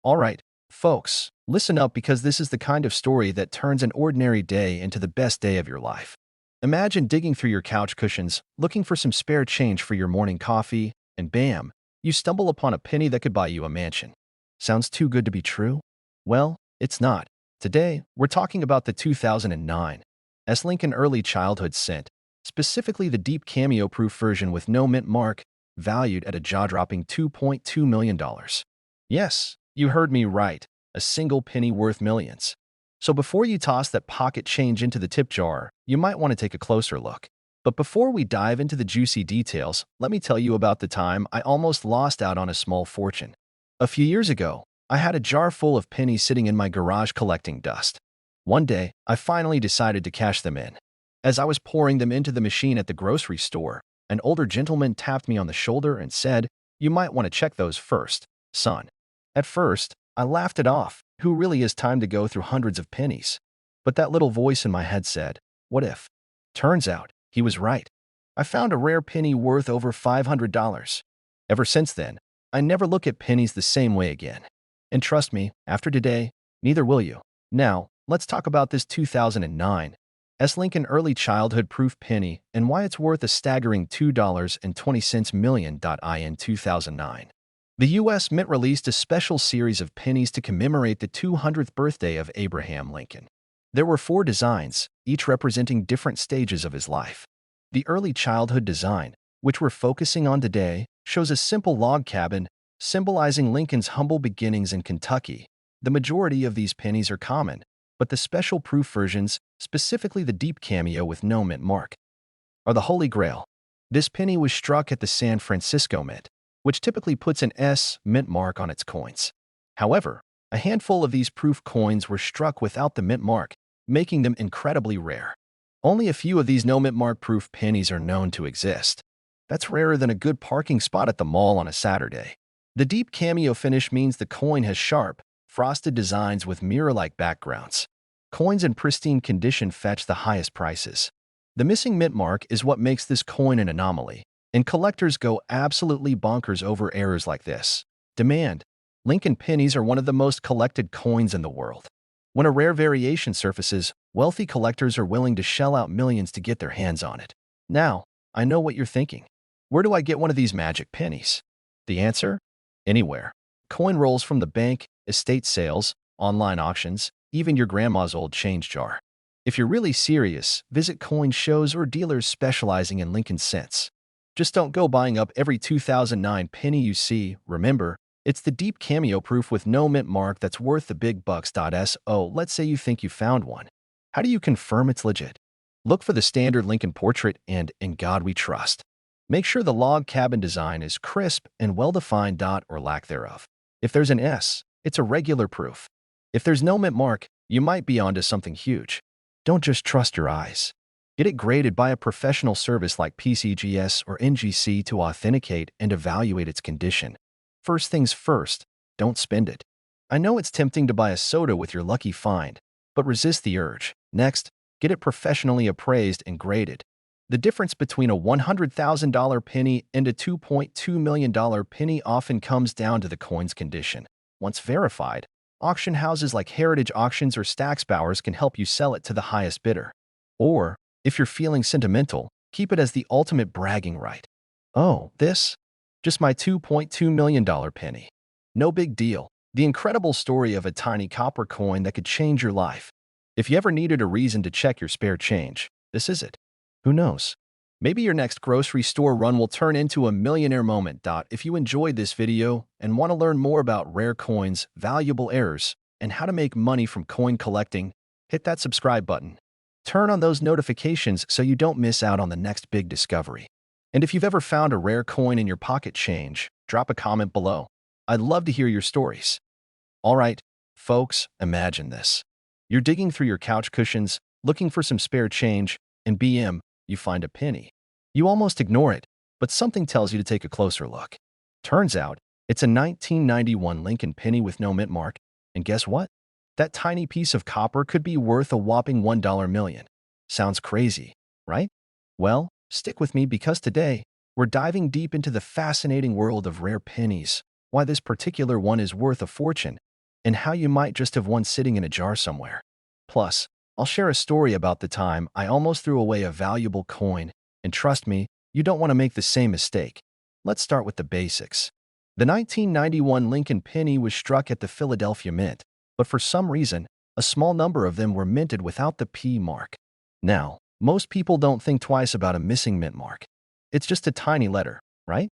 All right, folks, listen up because this is the kind of story that turns an ordinary day into the best day of your life. Imagine digging through your couch cushions, looking for some spare change for your morning coffee, and bam, you stumble upon a penny that could buy you a mansion. Sounds too good to be true? Well, it's not. Today, we're talking about the 2009 S. Lincoln Early Childhood Cent, specifically the deep cameo-proof version with no mint mark, valued at a jaw-dropping $2.2 million. Yes, you heard me right, a single penny worth millions. So before you toss that pocket change into the tip jar, you might want to take a closer look. But before we dive into the juicy details, let me tell you about the time I almost lost out on a small fortune. A few years ago, I had a jar full of pennies sitting in my garage collecting dust. One day, I finally decided to cash them in. As I was pouring them into the machine at the grocery store, an older gentleman tapped me on the shoulder and said, "You might want to check those first, son." At first, I laughed it off. Who really has time to go through hundreds of pennies? But that little voice in my head said, what if? Turns out, he was right. I found a rare penny worth over $500. Ever since then, I never look at pennies the same way again. And trust me, after today, neither will you. Now, let's talk about this 2009 S. Lincoln Early Childhood Proof Penny and why it's worth a staggering $2.20 million. In 2009. The U.S. Mint released a special series of pennies to commemorate the 200th birthday of Abraham Lincoln. There were 4 designs, each representing different stages of his life. The early childhood design, which we're focusing on today, shows a simple log cabin, symbolizing Lincoln's humble beginnings in Kentucky. The majority of these pennies are common, but the special proof versions, specifically the deep cameo with no mint mark, are the holy grail. This penny was struck at the San Francisco Mint, which typically puts an S mint mark on its coins. However, a handful of these proof coins were struck without the mint mark, making them incredibly rare. Only a few of these no mint mark proof pennies are known to exist. That's rarer than a good parking spot at the mall on a Saturday. The deep cameo finish means the coin has sharp, frosted designs with mirror-like backgrounds. Coins in pristine condition fetch the highest prices. The missing mint mark is what makes this coin an anomaly, and collectors go absolutely bonkers over errors like this. Demand. Lincoln pennies are one of the most collected coins in the world. When a rare variation surfaces, wealthy collectors are willing to shell out millions to get their hands on it. Now, I know what you're thinking. Where do I get one of these magic pennies? The answer? Anywhere. Coin rolls from the bank, estate sales, online auctions, even your grandma's old change jar. If you're really serious, visit coin shows or dealers specializing in Lincoln cents. Just don't go buying up every 2009 penny you see. Remember, it's the deep cameo proof with no mint mark that's worth the big bucks. So let's say you think you found one. How do you confirm it's legit? Look for the standard Lincoln portrait and "In God We Trust." Make sure the log cabin design is crisp and well-defined, or lack thereof. If there's an S, it's a regular proof. If there's no mint mark, you might be onto something huge. Don't just trust your eyes. Get it graded by a professional service like PCGS or NGC to authenticate and evaluate its condition. First things first, don't spend it. I know it's tempting to buy a soda with your lucky find, but resist the urge. Next, get it professionally appraised and graded. The difference between a $100,000 penny and a $2.2 million penny often comes down to the coin's condition. Once verified, auction houses like Heritage Auctions or Stack's Bowers can help you sell it to the highest bidder. Or, if you're feeling sentimental, keep it as the ultimate bragging right. Oh, this? Just my $2.2 million penny. No big deal. The incredible story of a tiny copper coin that could change your life. If you ever needed a reason to check your spare change, this is it. Who knows? Maybe your next grocery store run will turn into a millionaire moment. If you enjoyed this video and want to learn more about rare coins, valuable errors, and how to make money from coin collecting, hit that subscribe button. Turn on those notifications so you don't miss out on the next big discovery. And if you've ever found a rare coin in your pocket change, drop a comment below. I'd love to hear your stories. All right, folks, imagine this. You're digging through your couch cushions, looking for some spare change, and you find a penny. You almost ignore it, but something tells you to take a closer look. Turns out, it's a 1991 Lincoln penny with no mint mark, and guess what? That tiny piece of copper could be worth a whopping $1 million. Sounds crazy, right? Well, stick with me because today, we're diving deep into the fascinating world of rare pennies, why this particular one is worth a fortune, and how you might just have one sitting in a jar somewhere. Plus, I'll share a story about the time I almost threw away a valuable coin, and trust me, you don't want to make the same mistake. Let's start with the basics. The 1991 Lincoln penny was struck at the Philadelphia Mint, but for some reason, a small number of them were minted without the P mark. Now, most people don't think twice about a missing mint mark. It's just a tiny letter, right?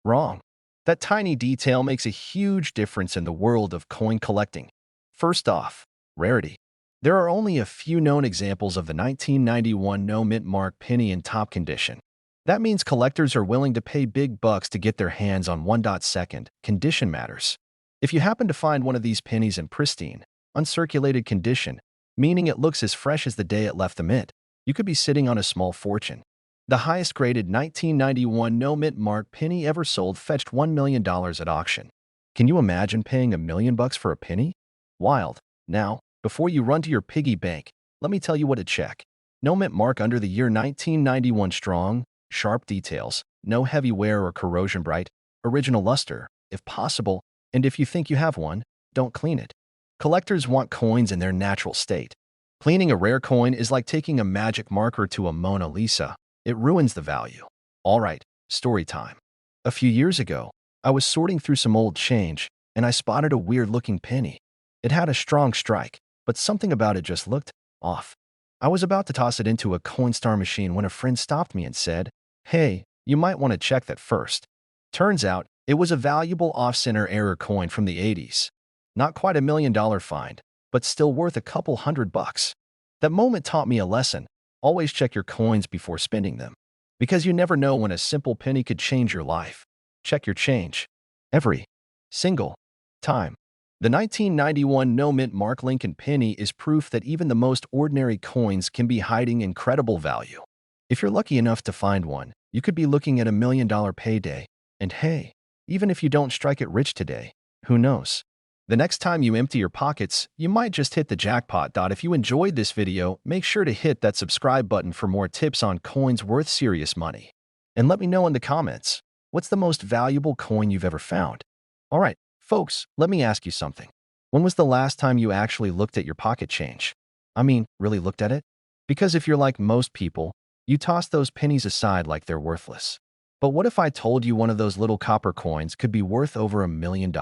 Wrong. That tiny detail makes a huge difference in the world of coin collecting. First off, rarity. There are only a few known examples of the 1991 no mint mark penny in top condition. That means collectors are willing to pay big bucks to get their hands on one. Second, condition matters. If you happen to find one of these pennies in pristine, uncirculated condition, meaning it looks as fresh as the day it left the mint, you could be sitting on a small fortune. The highest graded 1991 no mint mark penny ever sold fetched $1 million at auction. Can you imagine paying $1 million for a penny? Wild. Now, before you run to your piggy bank, let me tell you what to check. No mint mark under the year 1991 strong, sharp details, no heavy wear or corrosion bright, original luster, if possible, and if you think you have one, don't clean it. Collectors want coins in their natural state. Cleaning a rare coin is like taking a magic marker to a Mona Lisa. It ruins the value. All right, story time. A few years ago, I was sorting through some old change, and I spotted a weird-looking penny. It had a strong strike, but something about it just looked off. I was about to toss it into a Coinstar machine when a friend stopped me and said, "Hey, you might want to check that first." Turns out, it was a valuable off-center error coin from the 80s. Not quite $1 million find, but still worth a couple $100. That moment taught me a lesson. Always check your coins before spending them. Because you never know when a simple penny could change your life. Check your change. Every single time. The 1991 no mint mark Lincoln penny is proof that even the most ordinary coins can be hiding incredible value. If you're lucky enough to find one, you could be looking at $1 million payday. And hey, even if you don't strike it rich today, who knows? The next time you empty your pockets, you might just hit the jackpot. If you enjoyed this video, make sure to hit that subscribe button for more tips on coins worth serious money. And let me know in the comments, what's the most valuable coin you've ever found? All right, folks, let me ask you something. When was the last time you actually looked at your pocket change? I mean, really looked at it? Because if you're like most people, you toss those pennies aside like they're worthless. But what if I told you one of those little copper coins could be worth over $1 million?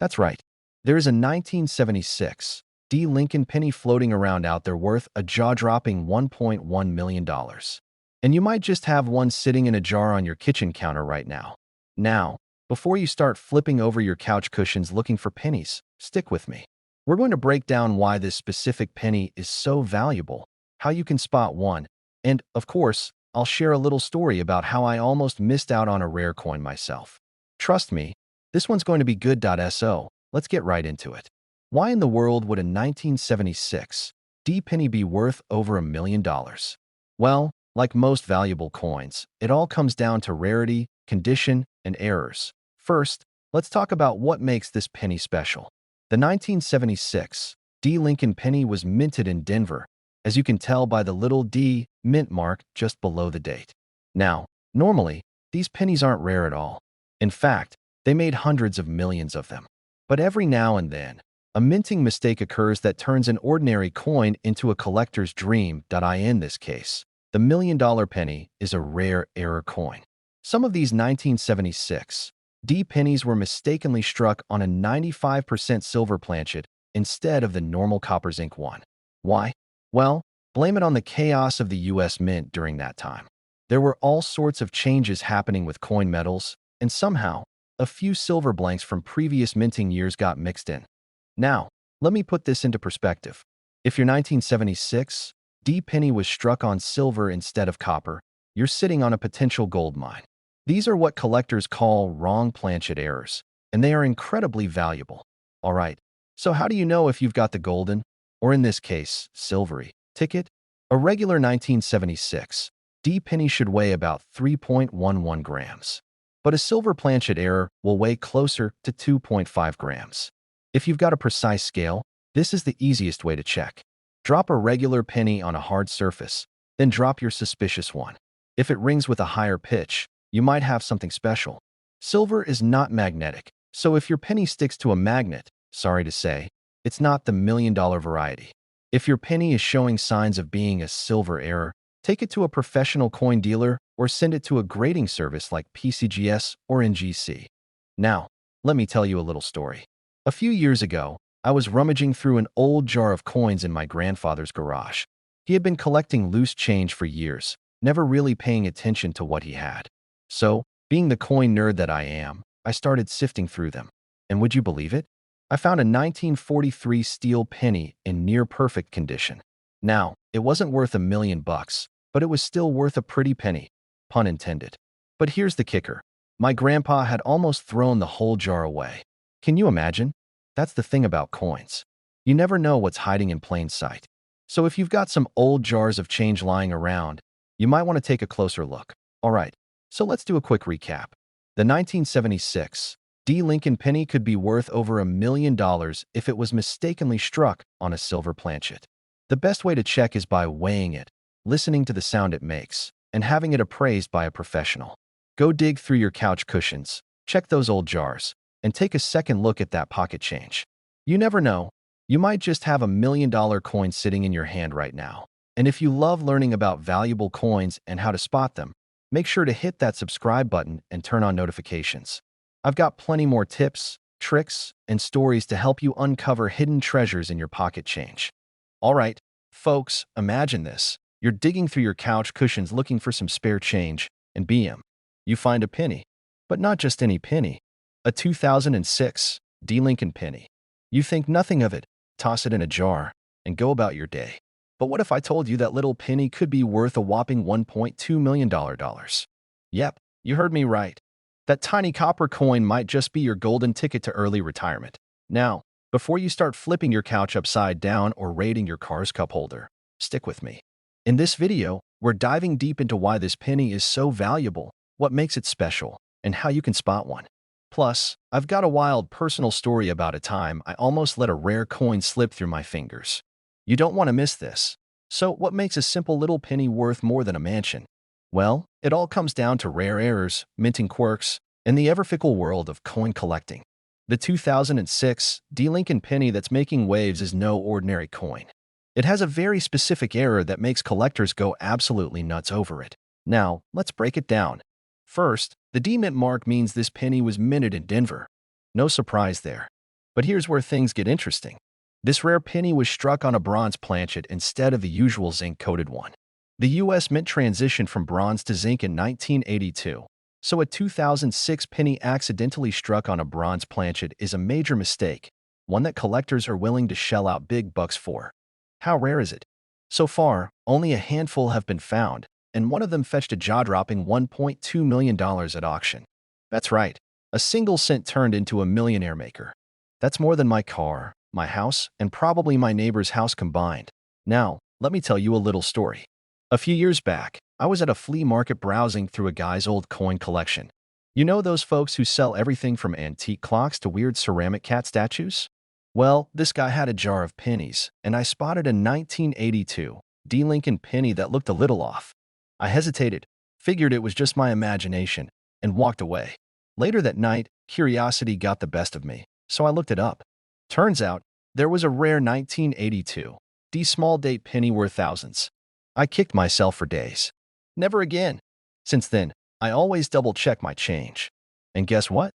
That's right. There is a 1976 D Lincoln penny floating around out there worth a jaw-dropping $1.1 million. And you might just have one sitting in a jar on your kitchen counter right now. Now, before you start flipping over your couch cushions looking for pennies, stick with me. We're going to break down why this specific penny is so valuable, how you can spot one, and, of course, I'll share a little story about how I almost missed out on a rare coin myself. Trust me, this one's going to be good. So, let's get right into it. Why in the world would a 1976 D penny be worth over $1 million? Well, like most valuable coins, it all comes down to rarity, condition, and errors. First, let's talk about what makes this penny special. The 1976 D Lincoln penny was minted in Denver, as you can tell by the little D mint mark just below the date. Now, normally, these pennies aren't rare at all. In fact, they made hundreds of millions of them. But every now and then, a minting mistake occurs that turns an ordinary coin into a collector's dream. In this case, the $1 million penny is a rare error coin. Some of these 1976 D pennies were mistakenly struck on a 95% silver planchet instead of the normal copper zinc one. Why? Well, blame it on the chaos of the US Mint during that time. There were all sorts of changes happening with coin metals, and somehow, a few silver blanks from previous minting years got mixed in. Now, let me put this into perspective. If your 1976 D penny was struck on silver instead of copper, you're sitting on a potential gold mine. These are what collectors call wrong planchet errors, and they are incredibly valuable. All right, so how do you know if you've got the golden, or in this case, silvery, ticket? A regular 1976 D penny should weigh about 3.11 grams. But a silver planchet error will weigh closer to 2.5 grams. If you've got a precise scale, this is the easiest way to check. Drop a regular penny on a hard surface, then drop your suspicious one. If it rings with a higher pitch, you might have something special. Silver is not magnetic, so if your penny sticks to a magnet, Sorry to say, it's not the million-dollar variety. If your penny is showing signs of being a silver error, take it to a professional coin dealer or send it to a grading service like PCGS or NGC. Now, let me tell you a little story. A few years ago, I was rummaging through an old jar of coins in my grandfather's garage. He had been collecting loose change for years, never really paying attention to what he had. So, being the coin nerd that I am, I started sifting through them. And would you believe it? I found a 1943 steel penny in near-perfect condition. Now, it wasn't worth $1 million, but it was still worth a pretty penny, pun intended. But here's the kicker. My grandpa had almost thrown the whole jar away. Can you imagine? That's the thing about coins. You never know what's hiding in plain sight. So if you've got some old jars of change lying around, you might want to take a closer look. All right, so let's do a quick recap. The 1976 D. Lincoln penny could be worth over $1 million if it was mistakenly struck on a silver planchet. The best way to check is by weighing it, listening to the sound it makes, and having it appraised by a professional. Go dig through your couch cushions, check those old jars, and take a second look at that pocket change. You never know, you might just have $1 million coin sitting in your hand right now. And if you love learning about valuable coins and how to spot them, make sure to hit that subscribe button and turn on notifications. I've got plenty more tips, tricks, and stories to help you uncover hidden treasures in your pocket change. All right, folks, imagine this. You're digging through your couch cushions looking for some spare change, and bam, you find a penny. But not just any penny. A 2006 D. Lincoln penny. You think nothing of it, toss it in a jar, and go about your day. But what if I told you that little penny could be worth a whopping $1.2 million? Yep, you heard me right. That tiny copper coin might just be your golden ticket to early retirement. Now, before you start flipping your couch upside down or raiding your car's cup holder, stick with me. In this video, we're diving deep into why this penny is so valuable, what makes it special, and how you can spot one. Plus, I've got a wild personal story about a time I almost let a rare coin slip through my fingers. You don't want to miss this. So, what makes a simple little penny worth more than a mansion? Well, it all comes down to rare errors, minting quirks, and the ever-fickle world of coin collecting. The 2006 D. Lincoln penny that's making waves is no ordinary coin. It has a very specific error that makes collectors go absolutely nuts over it. Now, let's break it down. First, the D mint mark means this penny was minted in Denver. No surprise there. But here's where things get interesting. This rare penny was struck on a bronze planchet instead of the usual zinc-coated one. The U.S. Mint transitioned from bronze to zinc in 1982, so a 2006 penny accidentally struck on a bronze planchet is a major mistake, one that collectors are willing to shell out big bucks for. How rare is it? So far, only a handful have been found, and one of them fetched a jaw-dropping $1.2 million at auction. That's right, a single cent turned into a millionaire maker. That's more than my car, my house, and probably my neighbor's house combined. Now, let me tell you a little story. A few years back, I was at a flea market browsing through a guy's old coin collection. You know those folks who sell everything from antique clocks to weird ceramic cat statues? Well, this guy had a jar of pennies, and I spotted a 1982 D. Lincoln penny that looked a little off. I hesitated, figured it was just my imagination, and walked away. Later that night, curiosity got the best of me, so I looked it up. Turns out, there was a rare 1982 D. small date penny worth thousands. I kicked myself for days. Never again. Since then, I always double-check my change. And guess what?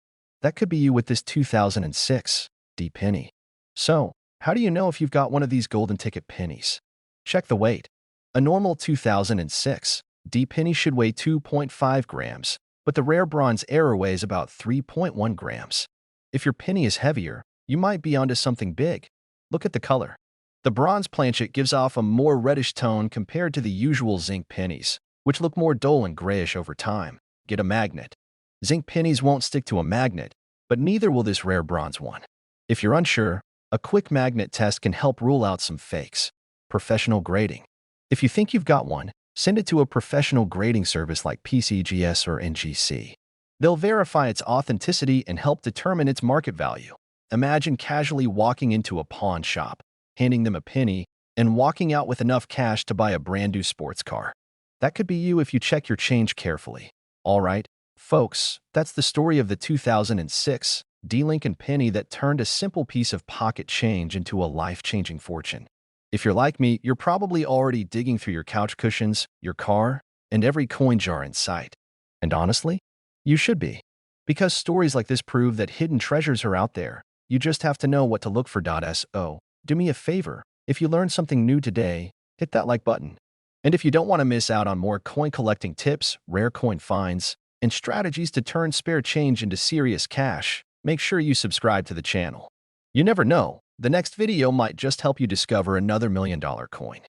That could be you with this 2006 D penny. So, how do you know if you've got one of these golden ticket pennies? Check the weight. A normal 2006 D penny should weigh 2.5 grams, but the rare bronze error weighs about 3.1 grams. If your penny is heavier, you might be onto something big. Look at the color. The bronze planchet gives off a more reddish tone compared to the usual zinc pennies, which look more dull and grayish over time. Get a magnet. Zinc pennies won't stick to a magnet, but neither will this rare bronze one. If you're unsure, a quick magnet test can help rule out some fakes. Professional grading. If you think you've got one, send it to a professional grading service like PCGS or NGC. They'll verify its authenticity and help determine its market value. Imagine casually walking into a pawn shop, handing them a penny, and walking out with enough cash to buy a brand new sports car. That could be you if you check your change carefully. All right, folks, that's the story of the 2006 Lincoln Penny that turned a simple piece of pocket change into a life-changing fortune. If you're like me, you're probably already digging through your couch cushions, your car, and every coin jar in sight. And honestly, you should be. Because stories like this prove that hidden treasures are out there. You just have to know what to look for. So, do me a favor. If you learned something new today, hit that like button. And if you don't want to miss out on more coin collecting tips, rare coin finds, and strategies to turn spare change into serious cash, make sure you subscribe to the channel. You never know, the next video might just help you discover another $1 million coin.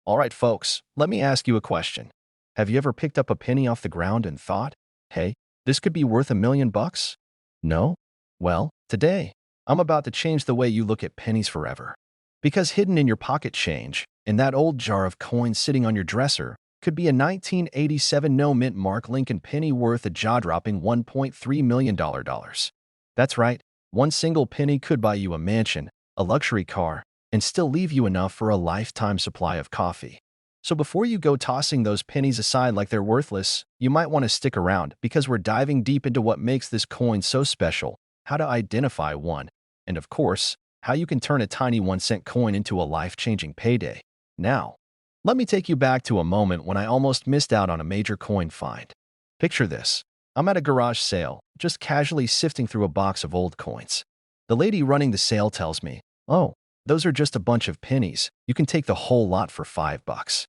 Alright folks, let me ask you a question. Have you ever picked up a penny off the ground and thought, hey, this could be worth $1 million? No? Well, today, I'm about to change the way you look at pennies forever. Because hidden in your pocket change, in that old jar of coins sitting on your dresser, could be a 1987 no-mint Mark Lincoln penny worth a jaw-dropping $1.3 million. That's right, one single penny could buy you a mansion, a luxury car, and still leave you enough for a lifetime supply of coffee. So before you go tossing those pennies aside like they're worthless, you might want to stick around because we're diving deep into what makes this coin so special, how to identify one, and of course, how you can turn a tiny 1-cent coin into a life-changing payday. Now, let me take you back to a moment when I almost missed out on a major coin find. Picture this. I'm at a garage sale, just casually sifting through a box of old coins. The lady running the sale tells me, "Oh, those are just a bunch of pennies. You can take the whole lot for $5.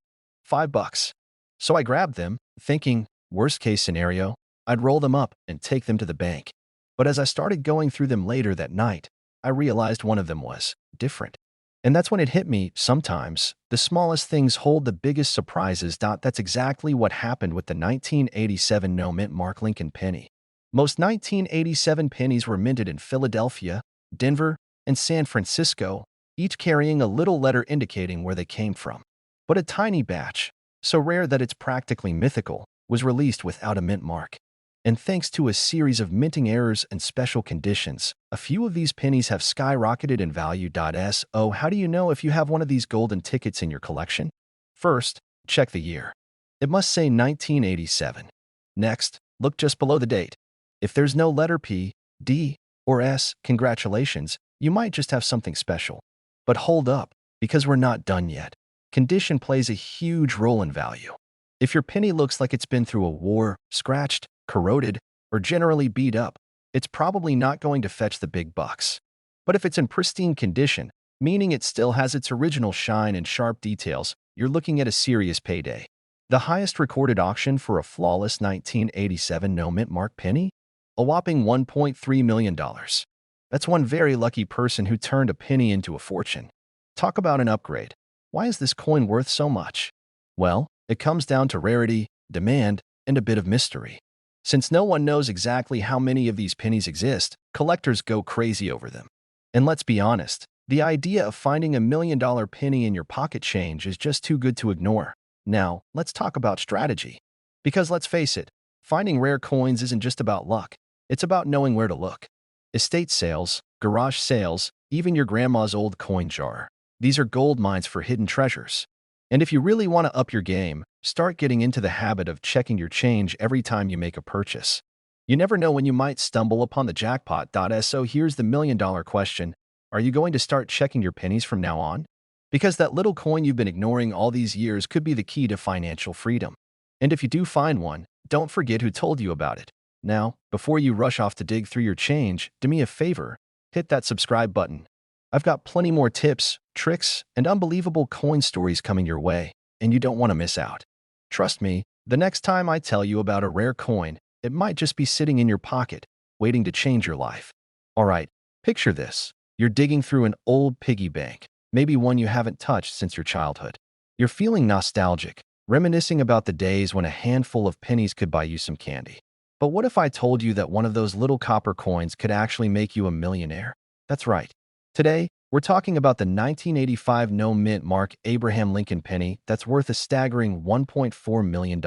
$5. So I grabbed them, thinking, worst case scenario, I'd roll them up and take them to the bank. But as I started going through them later that night, I realized one of them was different. And that's when it hit me, sometimes, the smallest things hold the biggest surprises. That's exactly what happened with the 1987 no-mint Mark Lincoln penny. Most 1987 pennies were minted in Philadelphia, Denver, and San Francisco, each carrying a little letter indicating where they came from. But a tiny batch, so rare that it's practically mythical, was released without a mint mark. And thanks to a series of minting errors and special conditions, a few of these pennies have skyrocketed in value. So how do you know if you have one of these golden tickets in your collection? First, check the year. It must say 1987. Next, look just below the date. If there's no letter P, D, or S, congratulations, you might just have something special. But hold up, because we're not done yet. Condition plays a huge role in value. If your penny looks like it's been through a war, scratched, corroded, or generally beat up, it's probably not going to fetch the big bucks. But if it's in pristine condition, meaning it still has its original shine and sharp details, you're looking at a serious payday. The highest recorded auction for a flawless 1987 no-mint Mark penny? A whopping $1.3 million. That's one very lucky person who turned a penny into a fortune. Talk about an upgrade. Why is this coin worth so much? Well, it comes down to rarity, demand, and a bit of mystery. Since no one knows exactly how many of these pennies exist, collectors go crazy over them. And let's be honest, the idea of finding $1 million penny in your pocket change is just too good to ignore. Now, let's talk about strategy. Because let's face it, finding rare coins isn't just about luck. It's about knowing where to look. Estate sales, garage sales, even your grandma's old coin jar. These are gold mines for hidden treasures. And if you really want to up your game, start getting into the habit of checking your change every time you make a purchase. You never know when you might stumble upon the jackpot. So here's the $1 million question. Are you going to start checking your pennies from now on? Because that little coin you've been ignoring all these years could be the key to financial freedom. And if you do find one, don't forget who told you about it. Now, before you rush off to dig through your change, do me a favor, hit that subscribe button. I've got plenty more tips, tricks, and unbelievable coin stories coming your way, and you don't want to miss out. Trust me, the next time I tell you about a rare coin, it might just be sitting in your pocket, waiting to change your life. Alright, picture this. You're digging through an old piggy bank, maybe one you haven't touched since your childhood. You're feeling nostalgic, reminiscing about the days when a handful of pennies could buy you some candy. But what if I told you that one of those little copper coins could actually make you a millionaire? That's right. Today, we're talking about the 1985 no-mint Mark Abraham Lincoln penny that's worth a staggering $1.4 million.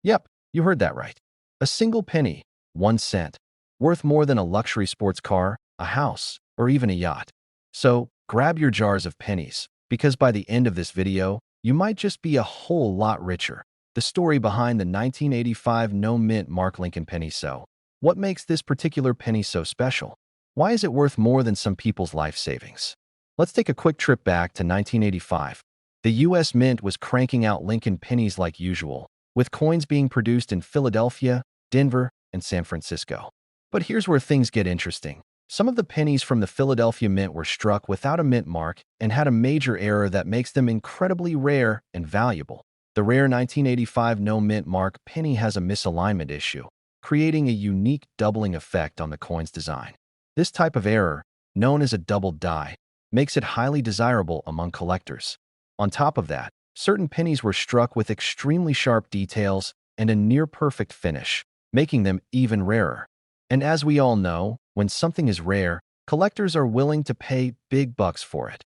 Yep, you heard that right. A single penny, 1 cent, worth more than a luxury sports car, a house, or even a yacht. So, grab your jars of pennies, because by the end of this video, you might just be a whole lot richer. The story behind the 1985 no-mint Mark Lincoln penny. So, What makes this particular penny so special? Why is it worth more than some people's life savings? Let's take a quick trip back to 1985. The U.S. Mint was cranking out Lincoln pennies like usual, with coins being produced in Philadelphia, Denver, and San Francisco. But here's where things get interesting. Some of the pennies from the Philadelphia Mint were struck without a mint mark and had a major error that makes them incredibly rare and valuable. The rare 1985 no mint mark penny has a misalignment issue, creating a unique doubling effect on the coin's design. This type of error, known as a doubled die, makes it highly desirable among collectors. On top of that, certain pennies were struck with extremely sharp details and a near-perfect finish, making them even rarer. And as we all know, when something is rare, collectors are willing to pay big bucks for it.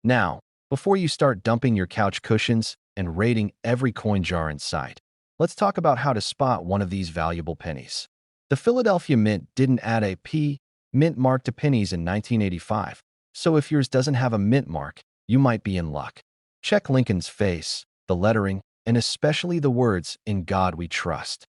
Now, before you start dumping your couch cushions and raiding every coin jar in sight, let's talk about how to spot one of these valuable pennies. The Philadelphia Mint didn't add a P mint mark to pennies in 1985, so if yours doesn't have a mint mark, you might be in luck. Check Lincoln's face, the lettering, and especially the words, "In God We Trust."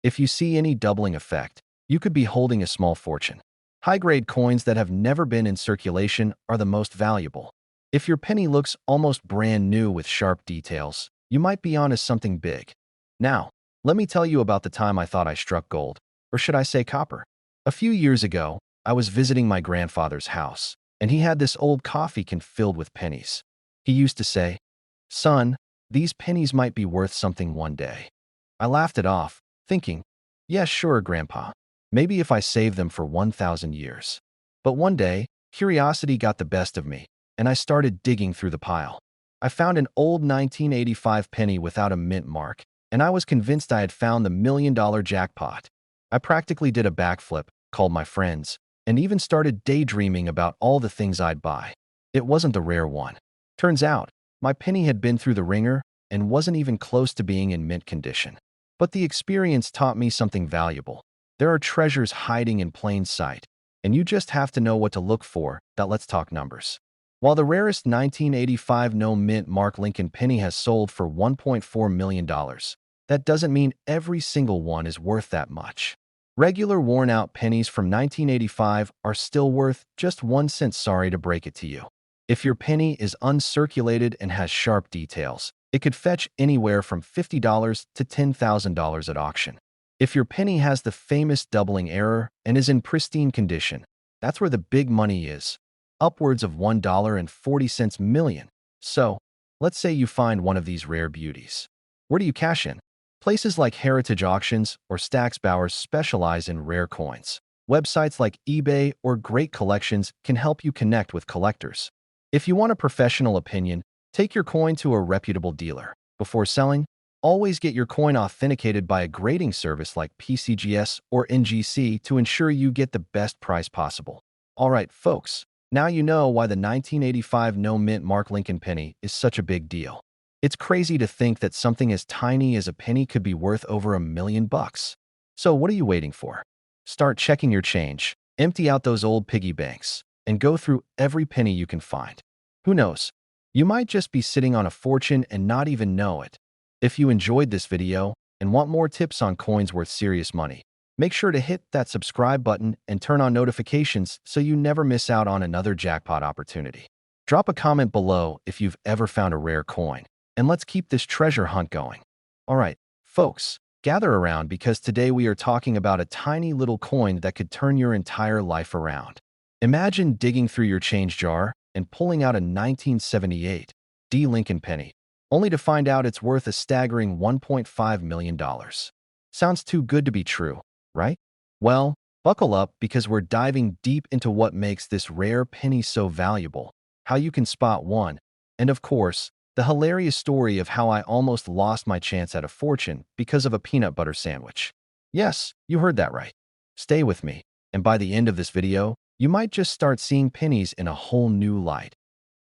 If you see any doubling effect, you could be holding a small fortune. High-grade coins that have never been in circulation are the most valuable. If your penny looks almost brand new with sharp details, you might be onto something big. Now, let me tell you about the time I thought I struck gold, or should I say copper. A few years ago, I was visiting my grandfather's house, and he had this old coffee can filled with pennies. He used to say, "Son, these pennies might be worth something one day." I laughed it off, thinking, "Yeah, sure, Grandpa. Maybe if I save them for 1,000 years. But one day, curiosity got the best of me, and I started digging through the pile. I found an old 1985 penny without a mint mark, and I was convinced I had found the $1 million jackpot. I practically did a backflip, called my friends, and even started daydreaming about all the things I'd buy. It wasn't a rare one. Turns out, my penny had been through the ringer and wasn't even close to being in mint condition. But the experience taught me something valuable. There are treasures hiding in plain sight, and you just have to know what to look for. Let's talk numbers. While the rarest 1985 no mint mark Lincoln penny has sold for $1.4 million, that doesn't mean every single one is worth that much. Regular worn-out pennies from 1985 are still worth just 1 cent. Sorry to break it to you. If your penny is uncirculated and has sharp details, it could fetch anywhere from $50 to $10,000 at auction. If your penny has the famous doubling error and is in pristine condition, that's where the big money is, upwards of $1.40 million. So, let's say you find one of these rare beauties. Where do you cash in? Places like Heritage Auctions or Stax Bowers specialize in rare coins. Websites like eBay or Great Collections can help you connect with collectors. If you want a professional opinion, take your coin to a reputable dealer. Before selling, always get your coin authenticated by a grading service like PCGS or NGC to ensure you get the best price possible. Alright, folks, now you know why the 1985 no mint mark Lincoln penny is such a big deal. It's crazy to think that something as tiny as a penny could be worth over $1 million. So what are you waiting for? Start checking your change, empty out those old piggy banks, and go through every penny you can find. Who knows? You might just be sitting on a fortune and not even know it. If you enjoyed this video and want more tips on coins worth serious money, make sure to hit that subscribe button and turn on notifications so you never miss out on another jackpot opportunity. Drop a comment below if you've ever found a rare coin, and let's keep this treasure hunt going. Alright, folks, gather around because today we are talking about a tiny little coin that could turn your entire life around. Imagine digging through your change jar and pulling out a 1978 D Lincoln penny, only to find out it's worth a staggering $1.5 million. Sounds too good to be true, right? Well, buckle up because we're diving deep into what makes this rare penny so valuable, how you can spot one, and of course, the hilarious story of how I almost lost my chance at a fortune because of a peanut butter sandwich. Yes, you heard that right. Stay with me, and by the end of this video, you might just start seeing pennies in a whole new light.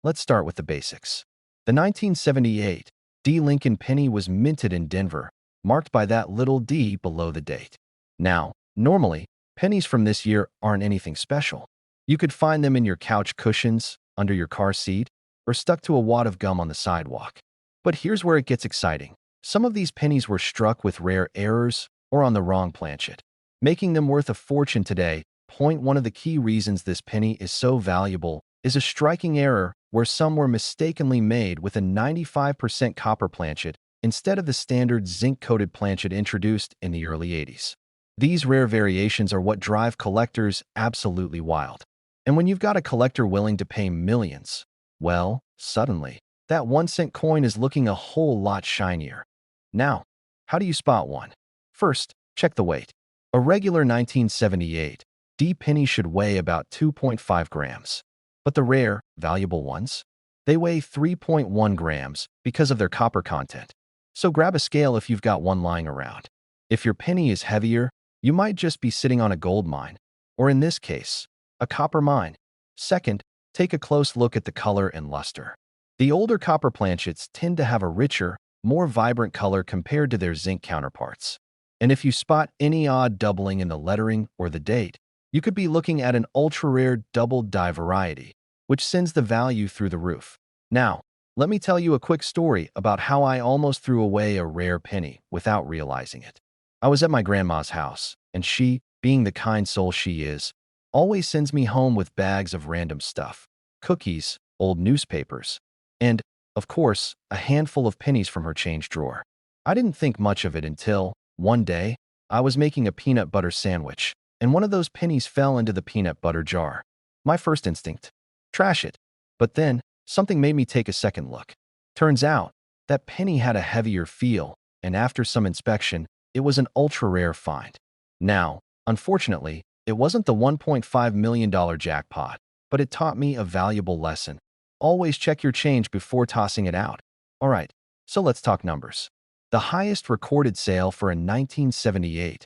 Let's start with the basics. The 1978 D Lincoln penny was minted in Denver, marked by that little D below the date. Now, normally, pennies from this year aren't anything special. You could find them in your couch cushions, under your car seat, or stuck to a wad of gum on the sidewalk. But here's where it gets exciting. Some of these pennies were struck with rare errors or on the wrong planchet. making them worth a fortune today. Point one of the key reasons this penny is so valuable is a striking error where some were mistakenly made with a 95% copper planchet instead of the standard zinc-coated planchet introduced in the early 80s. These rare variations are what drive collectors absolutely wild. And when you've got a collector willing to pay millions, well, suddenly, that 1 cent coin is looking a whole lot shinier. Now, how do you spot one? First, check the weight. A regular 1978 D penny should weigh about 2.5 grams. But the rare, valuable ones? They weigh 3.1 grams because of their copper content. So grab a scale if you've got one lying around. If your penny is heavier, you might just be sitting on a gold mine, or in this case, a copper mine. Second, take a close look at the color and luster. The older copper planchets tend to have a richer, more vibrant color compared to their zinc counterparts. And if you spot any odd doubling in the lettering or the date, you could be looking at an ultra-rare double die variety, which sends the value through the roof. Now, let me tell you a quick story about how I almost threw away a rare penny without realizing it. I was at my grandma's house, and she, being the kind soul she is, always sends me home with bags of random stuff, cookies, old newspapers, and, of course, a handful of pennies from her change drawer. I didn't think much of it until, one day, I was making a peanut butter sandwich, and one of those pennies fell into the peanut butter jar. My first instinct, trash it. But then, something made me take a second look. Turns out, that penny had a heavier feel, and after some inspection, it was an ultra-rare find. Now, unfortunately, it wasn't the $1.5 million jackpot, but it taught me a valuable lesson. Always check your change before tossing it out. Alright, so let's talk numbers. The highest recorded sale for a 1978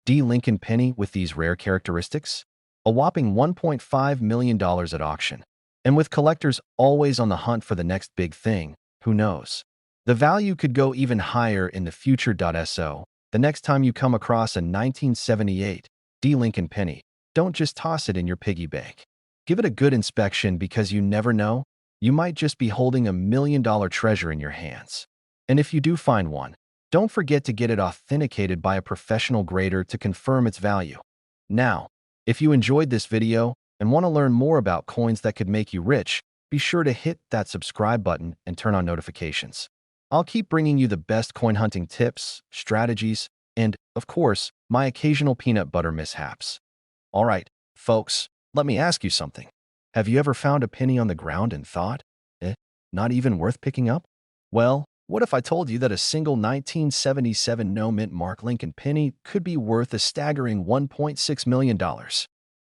D. Lincoln penny with these rare characteristics? A whopping $1.5 million at auction. And with collectors always on the hunt for the next big thing, who knows? The value could go even higher in the future. So, the next time you come across a 1978 D. Lincoln penny, don't just toss it in your piggy bank. Give it a good inspection because you never know, you might just be holding $1 million treasure in your hands. And if you do find one, don't forget to get it authenticated by a professional grader to confirm its value. Now, if you enjoyed this video and want to learn more about coins that could make you rich, be sure to hit that subscribe button and turn on notifications. I'll keep bringing you the best coin hunting tips, strategies, and, of course, my occasional peanut butter mishaps. All right, folks, let me ask you something. Have you ever found a penny on the ground and thought, not even worth picking up? Well, what if I told you that a single 1977 no-mint mark Lincoln penny could be worth a staggering $1.6 million?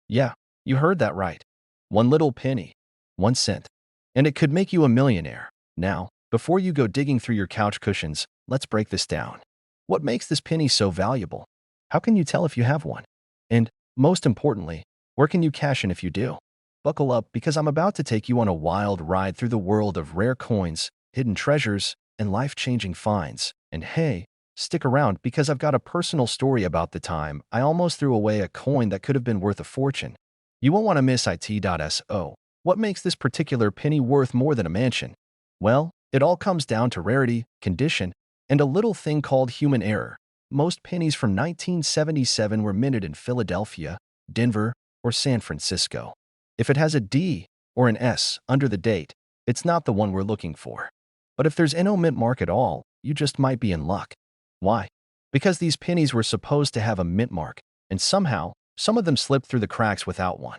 Yeah, you heard that right. One little penny, 1 cent. And it could make you a millionaire. Now, before you go digging through your couch cushions, let's break this down. What makes this penny so valuable? How can you tell if you have one? And, most importantly, where can you cash in if you do? Buckle up because I'm about to take you on a wild ride through the world of rare coins, hidden treasures, and life-changing finds. And hey, stick around because I've got a personal story about the time I almost threw away a coin that could have been worth a fortune. You won't want to miss it. What makes this particular penny worth more than a mansion? Well, it all comes down to rarity, condition, and a little thing called human error. Most pennies from 1977 were minted in Philadelphia, Denver, or San Francisco. If it has a D or an S under the date, it's not the one we're looking for. But if there's no mint mark at all, you just might be in luck. Why? Because these pennies were supposed to have a mint mark, and somehow, some of them slipped through the cracks without one.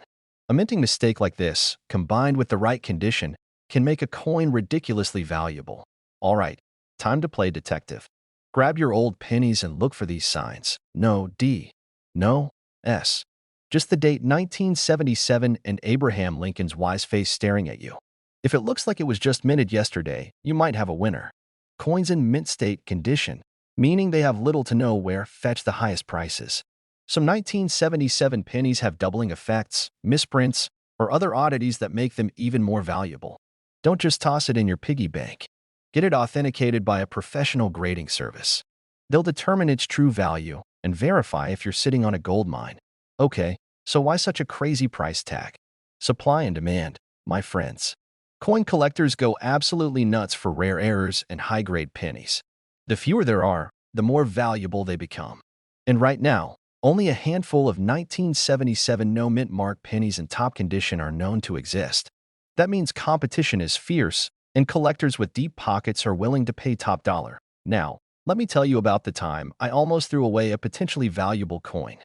A minting mistake like this, combined with the right condition, can make a coin ridiculously valuable. All right, time to play detective. Grab your old pennies and look for these signs. No D, no S. Just the date 1977 and Abraham Lincoln's wise face staring at you. If it looks like it was just minted yesterday, you might have a winner. Coins in mint state condition, meaning they have little to no where, fetch the highest prices. Some 1977 pennies have doubling effects, misprints, or other oddities that make them even more valuable. Don't just toss it in your piggy bank. Get it authenticated by a professional grading service. They'll determine its true value and verify if you're sitting on a gold mine. Okay, so why such a crazy price tag? Supply and demand, my friends. Coin collectors go absolutely nuts for rare errors and high-grade pennies. The fewer there are, the more valuable they become. And right now, Only a handful of 1977 no-mint mark pennies in top condition are known to exist. That means competition is fierce, and collectors with deep pockets are willing to pay top dollar. Now, let me tell you about the time I almost threw away a potentially valuable coin.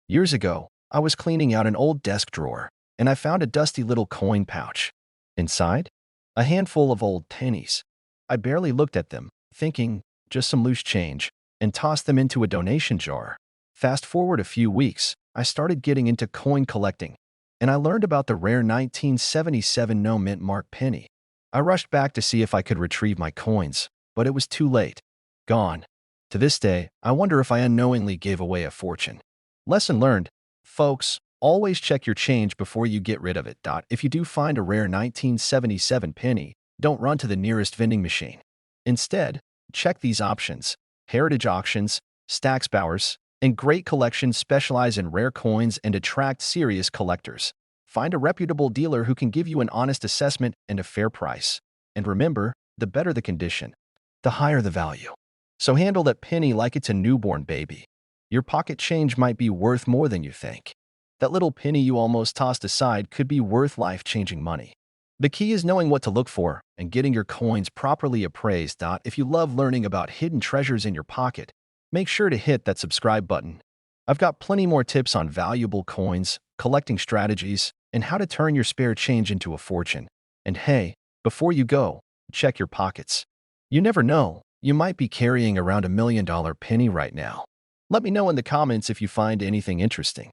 Years ago, I was cleaning out an old desk drawer, and I found a dusty little coin pouch. Inside, a handful of old pennies. I barely looked at them, thinking, just some loose change, and tossed them into a donation jar. Fast forward a few weeks, I started getting into coin collecting, and I learned about the rare 1977 no-mint mark penny. I rushed back to see if I could retrieve my coins, but it was too late. Gone. To this day, I wonder if I unknowingly gave away a fortune. Lesson learned, folks, always check your change before you get rid of it. If you do find a rare 1977 penny, don't run to the nearest vending machine. Instead, check these options. Heritage auctions, Stax Bowers, and great collections specialize in rare coins and attract serious collectors. Find a reputable dealer who can give you an honest assessment and a fair price. And remember, the better the condition, the higher the value. So handle that penny like it's a newborn baby. Your pocket change might be worth more than you think. That little penny you almost tossed aside could be worth life-changing money. The key is knowing what to look for and getting your coins properly appraised. If you love learning about hidden treasures in your pocket, make sure to hit that subscribe button. I've got plenty more tips on valuable coins, collecting strategies, and how to turn your spare change into a fortune. And hey, before you go, check your pockets. You never know, you might be carrying around $1 million penny right now. Let me know in the comments if you find anything interesting.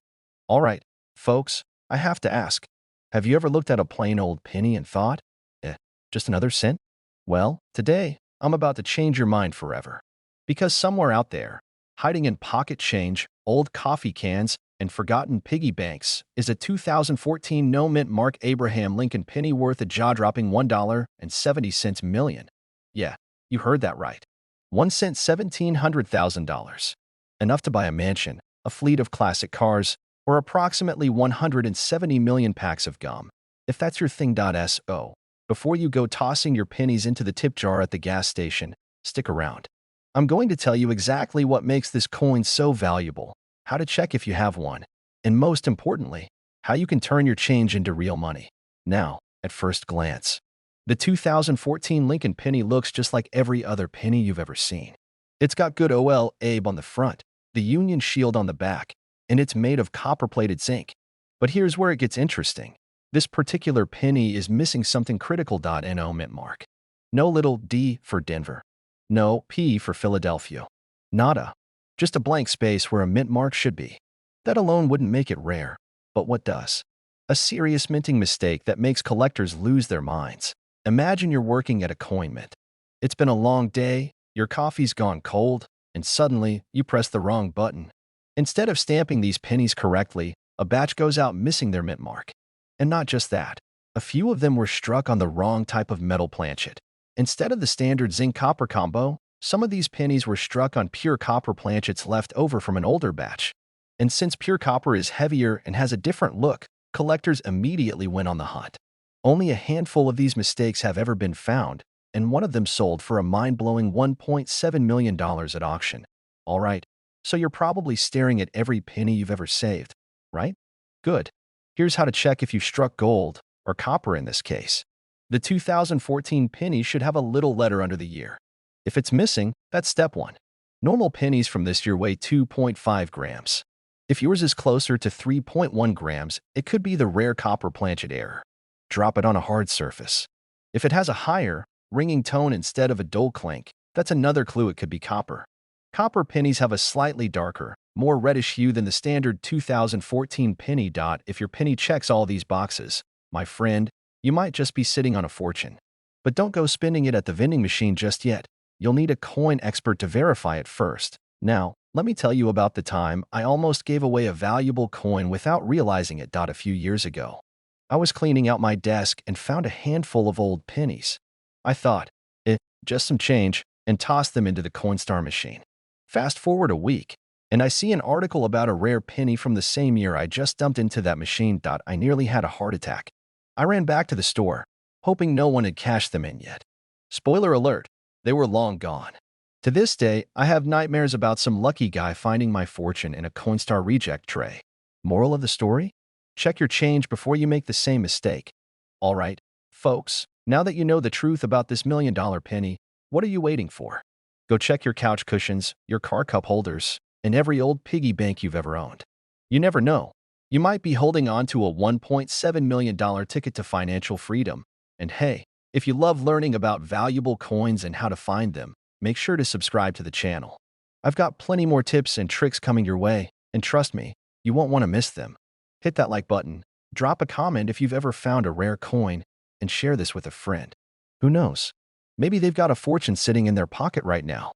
All right, folks, I have to ask, have you ever looked at a plain old penny and thought, just another cent? Well, today, I'm about to change your mind forever. Because somewhere out there, hiding in pocket change, old coffee cans, and forgotten piggy banks, is a 2014 no-mint mark Abraham Lincoln penny worth a jaw-dropping $1.70 million. Yeah, you heard that right. 1 cent $1,700,000. Enough to buy a mansion, a fleet of classic cars, or approximately 170 million packs of gum. If that's your thing. So, before you go tossing your pennies into the tip jar at the gas station, stick around. I'm going to tell you exactly what makes this coin so valuable, how to check if you have one, and most importantly, how you can turn your change into real money. Now, at first glance, the 2014 Lincoln penny looks just like every other penny you've ever seen. It's got good OL Abe on the front, the Union shield on the back, and it's made of copper-plated zinc. But here's where it gets interesting. This particular penny is missing something critical. No mint mark. No little D for Denver. No P for Philadelphia. Nada. Just a blank space where a mint mark should be. That alone wouldn't make it rare. But what does? A serious minting mistake that makes collectors lose their minds. Imagine you're working at a coin mint. It's been a long day, your coffee's gone cold, and suddenly you press the wrong button. Instead of stamping these pennies correctly, a batch goes out missing their mint mark. And not just that. A few of them were struck on the wrong type of metal planchet. Instead of the standard zinc-copper combo, some of these pennies were struck on pure copper planchets left over from an older batch. And since pure copper is heavier and has a different look, collectors immediately went on the hunt. Only a handful of these mistakes have ever been found, and one of them sold for a mind-blowing $1.7 million at auction. All right, so you're probably staring at every penny you've ever saved, right? Good. Here's how to check if you struck gold, or copper in this case. The 2014 penny should have a little letter under the year. If it's missing, that's step 1. Normal pennies from this year weigh 2.5 grams. If yours is closer to 3.1 grams, it could be the rare copper planchet error. Drop it on a hard surface. If it has a higher, ringing tone instead of a dull clink, that's another clue it could be copper. Copper pennies have a slightly darker, more reddish hue than the standard 2014 penny. If your penny checks all these boxes, my friend, you might just be sitting on a fortune. But don't go spending it at the vending machine just yet. You'll need a coin expert to verify it first. Now, let me tell you about the time I almost gave away a valuable coin without realizing it. A few years ago, I was cleaning out my desk and found a handful of old pennies. I thought, just some change, and tossed them into the Coinstar machine. Fast forward a week, and I see an article about a rare penny from the same year I just dumped into that machine. I nearly had a heart attack. I ran back to the store, hoping no one had cashed them in yet. Spoiler alert, they were long gone. To this day, I have nightmares about some lucky guy finding my fortune in a Coinstar reject tray. Moral of the story? Check your change before you make the same mistake. All right, folks, now that you know the truth about this $1 million penny, what are you waiting for? Go check your couch cushions, your car cup holders, and every old piggy bank you've ever owned. You never know. You might be holding on to a $1.7 million ticket to financial freedom. And hey, if you love learning about valuable coins and how to find them, make sure to subscribe to the channel. I've got plenty more tips and tricks coming your way, and trust me, you won't want to miss them. Hit that like button, drop a comment if you've ever found a rare coin, and share this with a friend. Who knows? Maybe they've got a fortune sitting in their pocket right now.